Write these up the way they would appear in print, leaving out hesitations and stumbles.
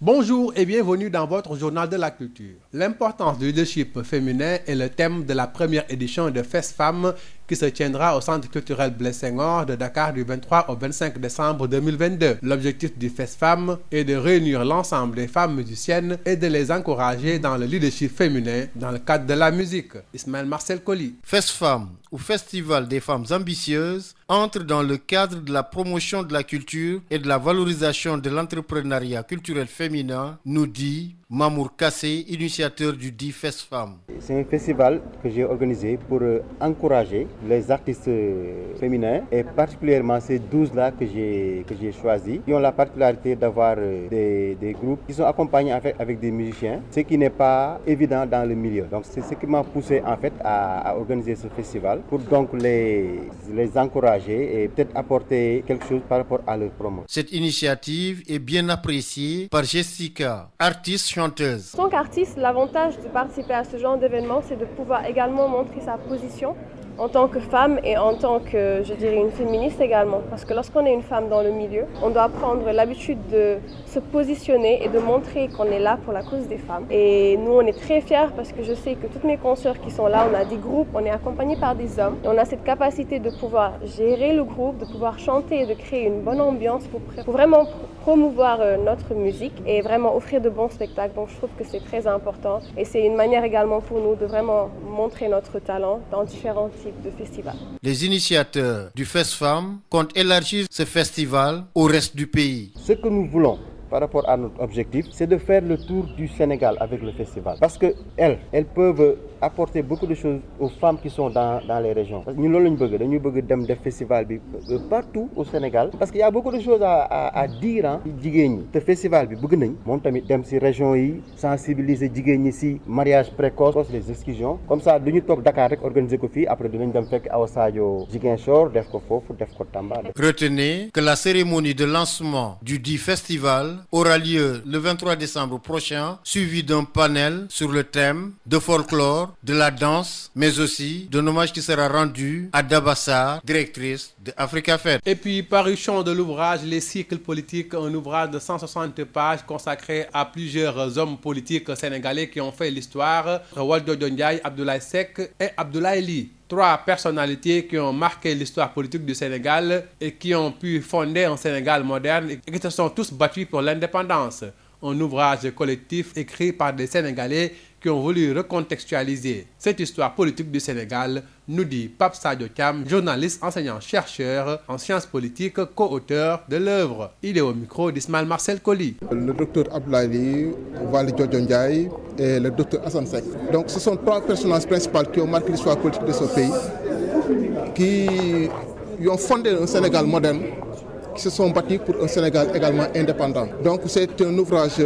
Bonjour et bienvenue dans votre journal de la culture. L'importance du leadership féminin est le thème de la première édition de Fest Femmes qui se tiendra au Centre culturel Blaise Senghor de Dakar du 23 au 25 décembre 2022. L'objectif du Fest Femmes est de réunir l'ensemble des femmes musiciennes et de les encourager dans le leadership féminin dans le cadre de la musique. Ismaël Marcel Colli. Fest Femmes ou Festival des femmes ambitieuses entre dans le cadre de la promotion de la culture et de la valorisation de l'entrepreneuriat culturel féminin, nous dit Mamour Kassé, initiateur du dit Fest Femmes. C'est un festival que j'ai organisé pour encourager les artistes féminins et particulièrement ces 12-là que j'ai choisis, qui ont la particularité d'avoir des groupes qui sont accompagnés avec des musiciens, ce qui n'est pas évident dans le milieu. Donc c'est ce qui m'a poussé en fait à organiser ce festival pour donc les encourager et peut-être apporter quelque chose par rapport à leur promo. Cette initiative est bien appréciée par Jessica, artiste chanteuse. En tant qu'artiste, l'avantage de participer à ce genre d'événement, c'est de pouvoir également montrer sa position en tant que femme et en tant que, je dirais, une féministe également. Parce que lorsqu'on est une femme dans le milieu, on doit prendre l'habitude de se positionner et de montrer qu'on est là pour la cause des femmes. Et nous, on est très fiers parce que je sais que toutes mes consoeurs qui sont là, on a des groupes, on est accompagnés par des hommes. Et on a cette capacité de pouvoir gérer le groupe, de pouvoir chanter et de créer une bonne ambiance pour vraiment promouvoir notre musique et vraiment offrir de bons spectacles. Donc je trouve que c'est très important. Et c'est une manière également pour nous de vraiment montrer notre talent dans différents types de festivals. Les initiateurs du Fest Femmes comptent élargir ce festival au reste du pays. Ce que nous voulons par rapport à notre objectif, c'est de faire le tour du Sénégal avec le festival. Parce qu'elles peuvent apporter beaucoup de choses aux femmes qui sont dans les régions. Parce que nous, nous voulons des festivals partout au Sénégal. Parce qu'il y a beaucoup de choses à dire. Le festival, nous voulons des régions, sensibiliser les filles, mariage précoce, les exclusions. Comme ça, nous sommes Dakar organiser les filles. Après, nous allons faire à Osadio, Jiguenchor, Tamba. Retenez que la cérémonie de lancement du dit festival aura lieu le 23 décembre prochain, suivi d'un panel sur le thème de folklore, de la danse, mais aussi d'un hommage qui sera rendu à Dabassar, directrice de Africa Fête. Et puis, parution de l'ouvrage Les cycles politiques, un ouvrage de 160 pages consacré à plusieurs hommes politiques sénégalais qui ont fait l'histoire, Waldo Ndiaye, Abdoulaye Seck et Abdoulaye Ly. 3 personnalités qui ont marqué l'histoire politique du Sénégal et qui ont pu fonder un Sénégal moderne et qui se sont tous battus pour l'indépendance. Un ouvrage collectif écrit par des Sénégalais qui ont voulu recontextualiser cette histoire politique du Sénégal, nous dit Pape Sadio Thiam, journaliste, enseignant-chercheur en sciences politiques, co-auteur de l'œuvre. Il est au micro d'Ismaël Marcel Colli. Le docteur Abdoulaye Ly, Waldo Ndiaye et le docteur Assane Seck. Donc ce sont 3 personnages principaux qui ont marqué l'histoire politique de ce pays, qui ont fondé un Sénégal moderne, qui se sont battus pour un Sénégal également indépendant. Donc c'est un ouvrage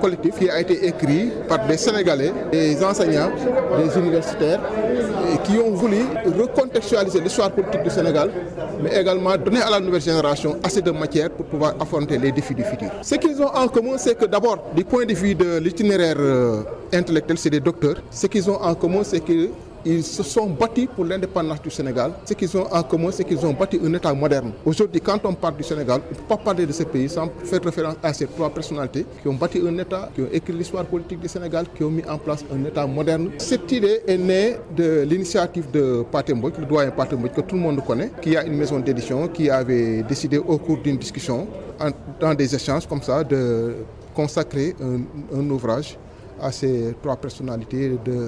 collectif qui a été écrit par des Sénégalais, des enseignants, des universitaires, et qui ont voulu recontextualiser l'histoire politique du Sénégal, mais également donner à la nouvelle génération assez de matière pour pouvoir affronter les défis du futur. Ce qu'ils ont en commun, c'est que d'abord, du point de vue de l'itinéraire intellectuel, c'est des docteurs. Ce qu'ils ont en commun, c'est que ils se sont battus pour l'indépendance du Sénégal. Ce qu'ils ont en commun, c'est qu'ils ont bâti un État moderne. Aujourd'hui, quand on parle du Sénégal, on ne peut pas parler de ce pays sans faire référence à ces 3 personnalités qui ont bâti un État, qui ont écrit l'histoire politique du Sénégal, qui ont mis en place un État moderne. Cette idée est née de l'initiative de Pathé Mbodj, le doyen Pathé Mbodj, que tout le monde connaît, qui a une maison d'édition, qui avait décidé au cours d'une discussion, dans des échanges comme ça, de consacrer un ouvrage à ces 3 personnalités de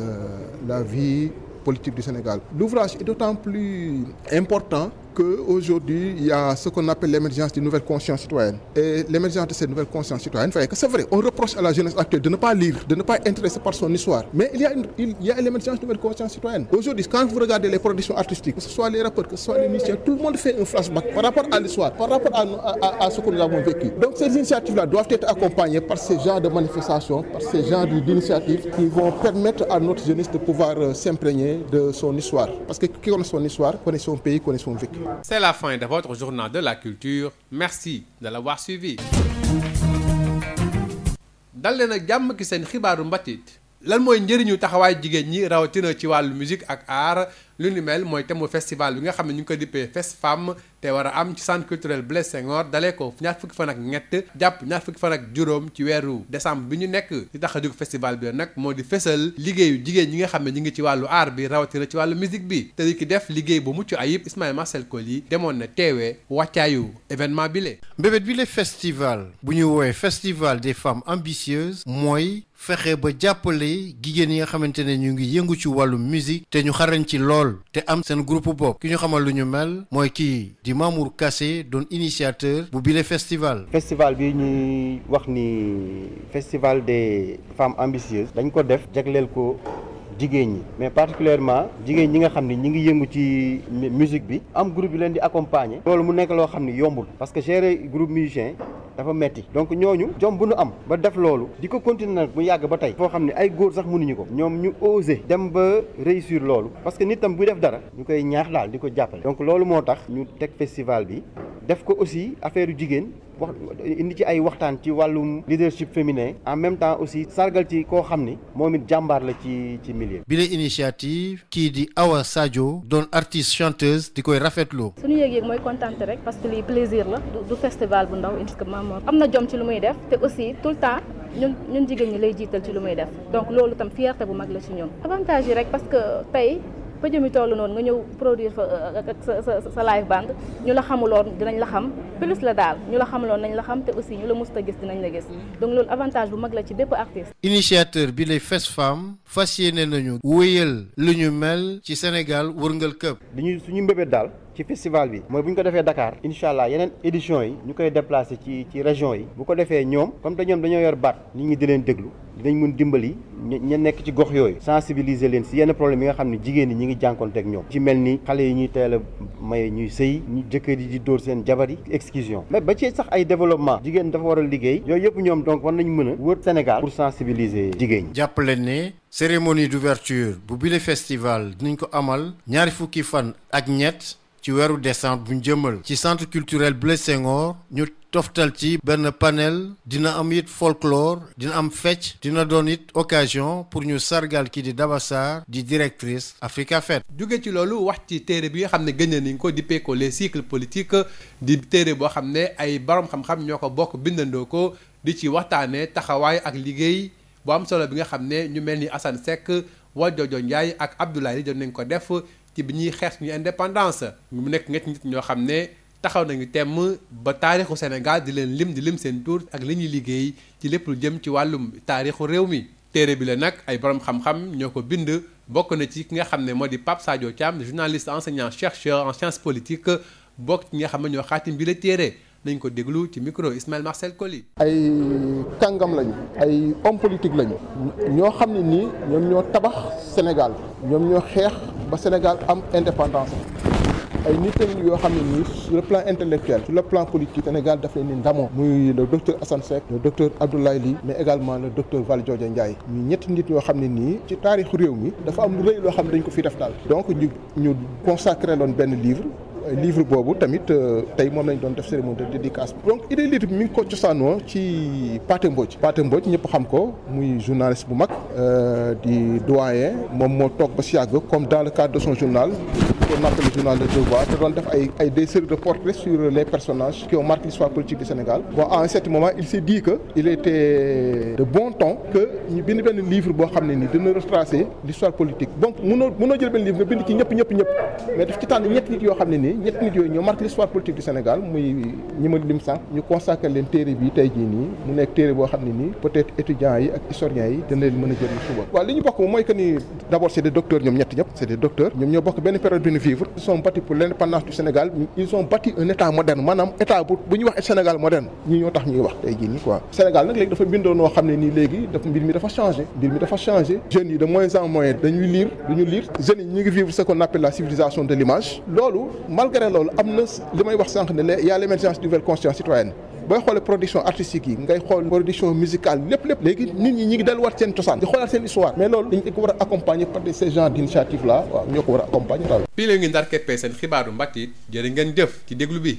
la vie politique du Sénégal. L'ouvrage est d'autant plus important qu'aujourd'hui, il y a ce qu'on appelle l'émergence d'une nouvelle conscience citoyenne. Et l'émergence de cette nouvelle conscience citoyenne fait que c'est vrai, on reproche à la jeunesse actuelle de ne pas lire, de ne pas être intéressée par son histoire. Mais il y a l'émergence d'une nouvelle conscience citoyenne. Aujourd'hui, quand vous regardez les productions artistiques, que ce soit les rappeurs, que ce soit les musiciens, tout le monde fait un flashback par rapport à l'histoire, par rapport à ce que nous avons vécu. Donc ces initiatives-là doivent être accompagnées par ces genres de manifestations, par ces genres d'initiatives qui vont permettre à notre jeunesse de pouvoir s'imprégner de son histoire. Parce que qui connaît son histoire, connaît son pays, connaît son vécu. C'est la fin de votre journal de la culture. Merci de l'avoir suivi. dal leen ak jàmm ki seen xibaaru mbatit lan mooy njëriñu taxawaay jigéen ñi rawatina ci wàllu musique ak art lu ni mel mooy thème festival bi nga xam ne ñu ngi ko dippee FESFAM te war a am ci centre culturel Blaise Senghor dalee ko ñaar fukki fan ak ñett jàpp ñaar fukki fan ak juróom ci weeru décembre bi ñu nekk. li tax a jóg festival bi nag moo di fësal liggéeyu jigéen ñi nga xam ne ñu ngi ci wàllu art bi rawatina ci wàllu musique bi te di ki def liggéey bu mucc ayib Ismaïla Marcel Coly demoon na teewee wàccaayu événement bi le mbébét bi le festival bu ñu woowee festival des femmes ambitieuses mooy fexe ba jàppale jigéen yi nga xamante ne ñu ngi yëngu ci wàllu musique te ñu xarañ ci lool te am seen groupe bopp ki ñu xamal lu ñu mel mooy kii di Mamour Kassé doon initiateur bu bile festival. festival bi ñuy wax ni festival des femmes ambitieuses dañ ko def jagleel ko jigéen ñi mais particulièrement jigéen ñi nga xam ne ñi ngi yëngu ci musique bi am groupe bi leen di accompagner loolu mu nekk loo xam ne yombul parce que gérer groupe musicien dafa metti donc ñooñu jom bu nu am ba def loolu di ko continuer nag mu yàgg ba tey foo xam ne ay góor sax mënuñu ko ñoom ñu oser dem ba réussir loolu parce que nit tam buy def dara ñu koy ñaax daal di ko jàppale donc loolu moo tax ñu teg festival bi def ko aussi affaire yu jigéen wax indi ci ay waxtaan ci wàllum leadership féminin en même temps aussi sargal ci koo xam ni moom it jàmbaar la ci milieu bi la initiative kii di Awa Sadio doon artiste chanteuse di koy rafetlu. suñu yëg-yëg mooy kontante rek parce que lii plaisir la du festival bu ndaw parce que maam am na jom ci lu muy def te aussi tout le temps ñun jigéen ñi lay jiital ci lu muy def donc loolu tam fierté bu mag la ci ñoom avantage yi rek parce que tey pëjë mi toll noonu nga ñëw produire fa ak sa live band ñu la xamuloon dinañ la xam plus la daal ñu la xamuloon nañ la xam te aussi ñu la musta gis dinañ la gis donc loolu avantage bu mag la ci bépp artiste. initiateur bi lay FESFAM fas yéene nañu wéyal lu ñu mel ci Sénégal wërngal këpp. suñu mbébét daal ci festival bi mooy bu ñu ko defee Dakar incha allah yeneen édition yi ñu koy déplacé ci région yi bu ko defee ñoom comme te ñoom dañoo yor baat nit ñi di leen déglu dinañ mun dimbali ña nekk ci gox yooyu sensibiliser leen si yenn problème yi nga xam ne jigéen ñi ñi ngi jànkonteeg ñoom ci mel ni xale yi ñuy teel a may ñuy sëy ñu jëkkër yi di dóor seen jabar yi exclusion mais ba ci sax ay développement jigéen dafa war a liggéey yooyu yëpp ñoom donc war nañ mën a wër Sénégal pour sensibiliser jigéen ñi. jàppale ne cérémonie d'ouverture bu bile festival dinañ ko amal ñaari fukki fan ak ñett ci weeru décembre bu ñu jëmal ci centre culturel Blaise Senghor ñu toftal ci benn panel dina am it folklore dina am fecc dina doon it occasion pour ñu sargal kii di Daba Sarr di directrice Africa Fête. jóge ci loolu wax ci téere bi nga xam ne gën nañ ko dippee ko les cycles politiques di téere boo xam ne ay borom xam-xam ñoo ko bokk bindandoo ko di ci waxtaanee taxawaay ak liggéey bu am solo bi nga xam ne ñu mel ni Assane Seck Valdiodio Ndiaye ak Abdoulaye doon nañ ko def. ci bi ñuy xeex suñu indépendance mu nekk ñetti nit ñoo xam ne taxaw nañu temm ba taarixu Sénégal di lim seen tur ak li ñuy liggéey ci lépp lu jëm ci wàllum taarixu réew mi. téere bi la nag ay borom xam-xam ñoo ko bind bokk na ci ki nga xam ne moo di Pape Sadio Thiam journaliste enseignant chercheur en sciences politiques bokk ci nga xam ne ñoo xaatim bi la téere nañ ko déglu ci micro Ismaïla Marcel Coly. ay kàngam lañu ay homme politique lañu ñoo xam ne nii ñoom ñoo tabax Sénégal ñoom ñoo xeex ba Sénégal am indépendance ay nit yoo xam ne nii sur le plan intellectuel sur le plan politique Sénégal daf leen ni ndamoo muy le docteur Assane Seck le docteur Abdoulaye Ly mais également le docteur Valdiodio Ndiaye ñu ñetti nit yoo xam ne nii ci taarixu réew mi dafa am lu rëy loo xam ne dañ ko fi def daal donc ñu consacré loon benn livre boobu tamit tey moom lañ doon def cérémonie de dédicace bi donc idée livre bi mi ngi ko cosaanoo ci Pathé Mbodj ñëpp xam ko muy journaliste bu mag di doyen moom moo toog ba si yàgg comme dans le cadre de son journal qu'on appelle le journal Le Devoir te doon def ay des séries de portraits sur les personnages qui ont marqué l'histoire politique du Sénégal bon à un certain moment il s'est dit que il était de bon ton que ñu bind benn livre boo xam ne ni dina retracer l'histoire politique donc mënoo jël benn livre nga bind ci ñëpp mais daf ci tànn ñetti nit yoo xam ne nii ñetti nit yooyu ñoo marqué l'histoire politique du Sénégal muy ñi ma lim sànq ñu consacré leen téere bi tey jii nii mu nekk téere boo xam ne nii peut-être étudiants yi ak historiens yi dina leen mën a jël suba waaw li ñu bokk mooy que ni d'abord c'est des docteurs ñoom ñett ñëpp c'est des docteurs ñoom ñoo bokk benn période bi ñu vivre ils sont bâtis pour l'indépendance du Sénégal ils ont bâti un état moderne maanaam état bu ñuy wax Sénégal moderne ñi ñoo tax ñuy wax tey jii nii quoi Sénégal nag léegi dafa bindoo noo xam ne nii léegi mbir mi dafa changé jeunes yi de moins en moins dañuy lire jeunes yi ñu ngi vivre ce qu'on appelle la civilisation de l'image loolu malgré loolu am na li may wax sànq ne y a l'émergence d'une nouvelle conscience citoyenne booy xoolee production artistique yi ngay xool production musicale lépp léegi nit ñi ngi delluwaat seen cosaan di xoolaat seen histoire mais loolu dañ ko war a accompagner par ces genres d'initiative là waaw ñoo ko war a accompagner daal. fii la ngi ndar keppee seen xibaaru mbàttit jërë ngeen jëf ci déglu bi.